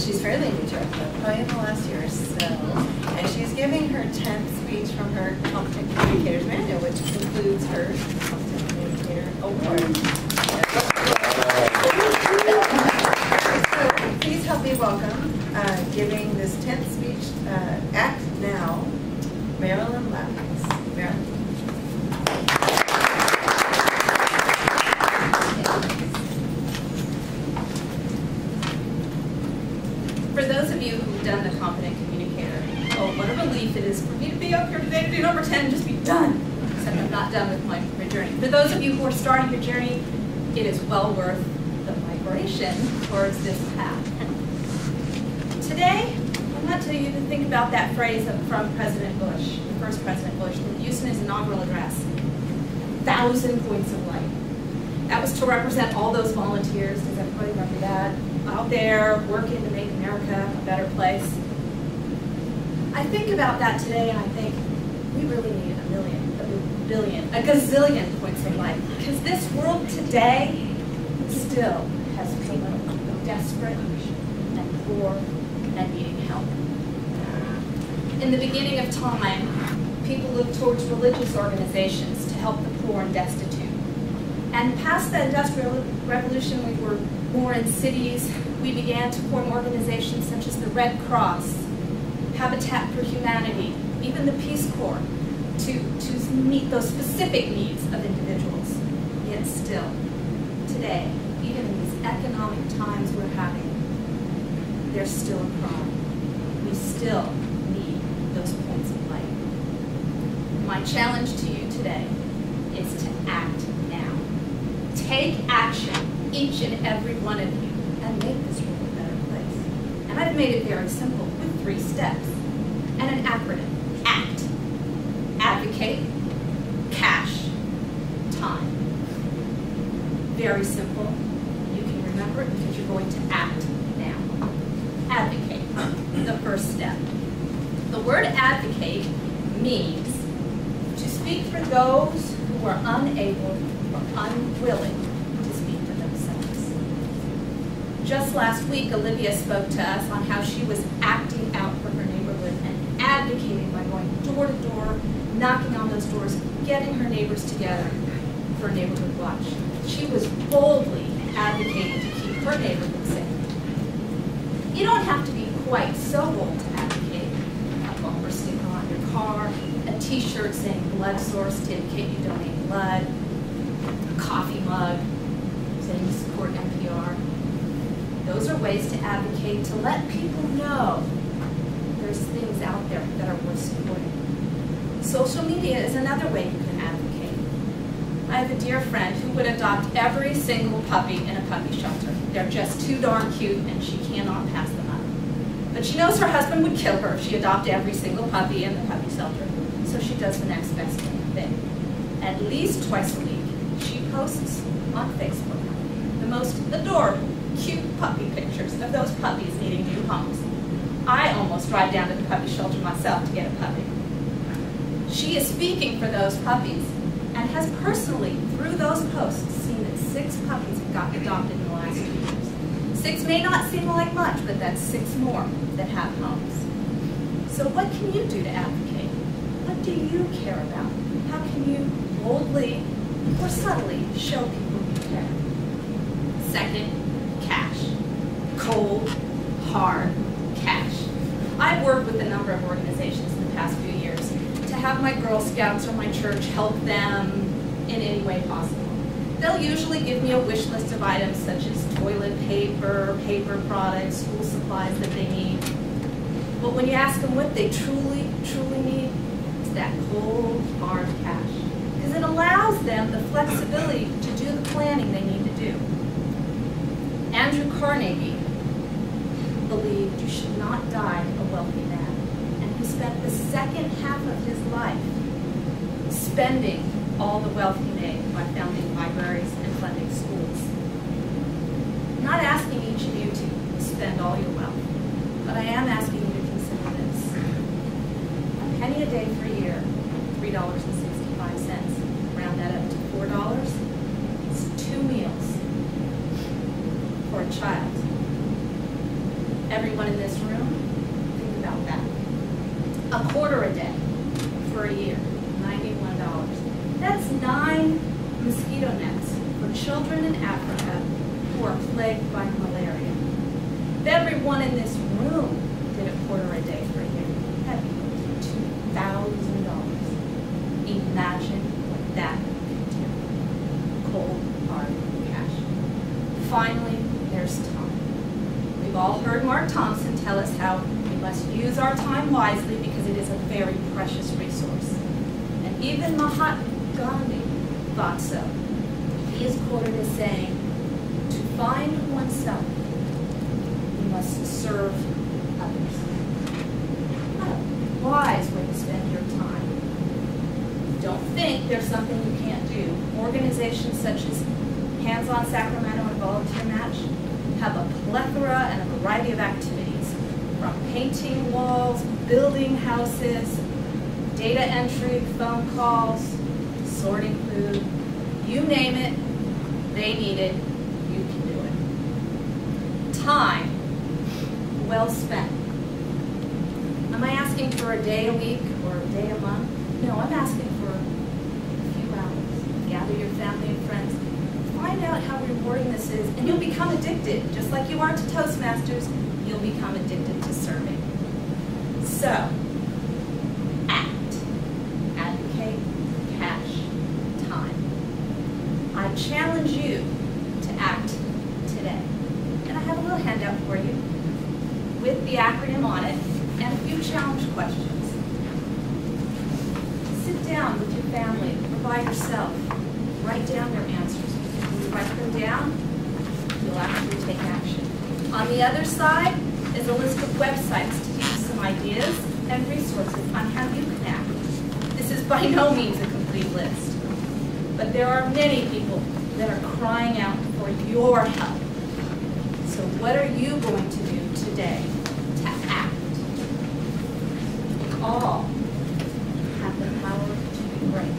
she's fairly new to it, probably in the last year or so. And she's giving her 10th speech from her Competent Communicators Manual, which concludes her Competent Communicator Award. So please help me welcome, giving this 10th speech, Act Now, Marilynn Lapkass. Marilynn. For those of you who've done the Competent Communicator, oh, what a relief it is for me to be up here today to do number 10 and just be done. Except I'm not done with my journey. For those of you who are starting your journey, it is well worth the migration towards this path. Today, I'm going to tell you to think about that phrase from President Bush, the first President Bush, that used in his inaugural address, 1,000 points of light. That was to represent all those volunteers. Does everybody remember that? Out there working to make America a better place. I think about that today and I think we really need a million, a billion, a gazillion points of light, because this world today still has people desperate and poor and needing help. In the beginning of time, people looked towards religious organizations to help the poor and destitute. And past the Industrial Revolution, we were more in cities. We began to form organizations such as the Red Cross, Habitat for Humanity, even the Peace Corps, to meet those specific needs of individuals. Yet still, today, even in these economic times we're having, there's still a problem. We still need those points of light. My challenge to you today is to act now. Take action, each and every one of you, and make this world a better place. And I've made it very simple with 3 steps and an acronym. ACT. Advocate, cash, time. Very simple. You can remember it because you're going to act now. Advocate, the first step. The word advocate means to speak for those who are unable or unwilling to speak for themselves. Just last week, Olivia spoke to us on how she was acting out for her neighborhood and advocating by going door to door, knocking on those doors, getting her neighbors together for a neighborhood watch. She was boldly advocating to keep her neighborhood safe. You don't have to be quite so bold to advocate. A bumper sticker on your car, a t-shirt saying blood source to indicate you donate blood, a coffee mug saying you support NPR. Those are ways to advocate, to let people know there's things out there that are worth supporting. Social media is another way you can advocate. I have a dear friend who would adopt every single puppy in a puppy shelter. They're just too darn cute and she cannot pass them up. But she knows her husband would kill her if she adopted every single puppy in the puppy shelter. So she does the next best thing. At least twice a week, she posts on Facebook the most adorable, cute puppy pictures of those puppies needing new homes. I almost drive down to the puppy shelter myself to get a puppy. She is speaking for those puppies and has personally, through those posts, seen that 6 puppies have gotten adopted in the last 2 years. 6 may not seem like much, but that's 6 more that have homes. So what can you do to advocate? What do you care about? How can you boldly or subtly show people you care? Second, cash. Cold, hard cash. I've worked with a number of organizations in the past few years to have my Girl Scouts or my church help them in any way possible. They'll usually give me a wish list of items such as toilet paper, paper products, school supplies that they need. But when you ask them what they truly need, it's that cold, hard cash. Because it allows them the flexibility to do the planning they need to do. Andrew Carnegie believed you should not die a wealthy man. And he spent the second half of his life spending all the wealth he made by founding libraries and funding schools. I'm not asking each of you to spend all your wealth, but I am asking you to consider this. A penny a day for a year, $3.65. Round that up to $4. It's 2 meals for a child. Everyone in this room, think about that. A quarter a day for a year, $91. That's 9 mosquito nets for children in Africa who are plagued by malaria. If everyone in this room did a quarter a day for a year, that'd be $2,000. Imagine what that could do. Cold, hard cash. Finally, there's time. We've all heard Mark Thompson tell us how we must use our time wisely because it is a very precious resource. And even Mahatma Gandhi thought so. He is quoted as saying, "To find oneself, you must serve others." What a wise way to spend your time. Don't think there's something you can't do. Organizations such as Hands on Sacramento and Volunteer Match have a plethora and a variety of activities, from painting walls, building houses, data entry, phone calls, sorting food. You name it, they need it, you can do it. Time well spent. Am I asking for a day a week or a day a month? No, I'm asking for a few hours. Gather your family and friends. Find out how rewarding this is, and you'll become addicted. Just like you are to Toastmasters, you'll become addicted to serving. So, act. Advocate, cash, time. I challenge you to act today. And I have a little handout for you with the acronym on it and a few challenge questions. Sit down with your family or by yourself. Write down your answers. When you write them down, you'll actually take action. On the other side is a list of websites to give you some ideas and resources on how you can act. This is by no means a complete list, but there are many people that are crying out for your help. So what are you going to do today to act? We all have the power to be great.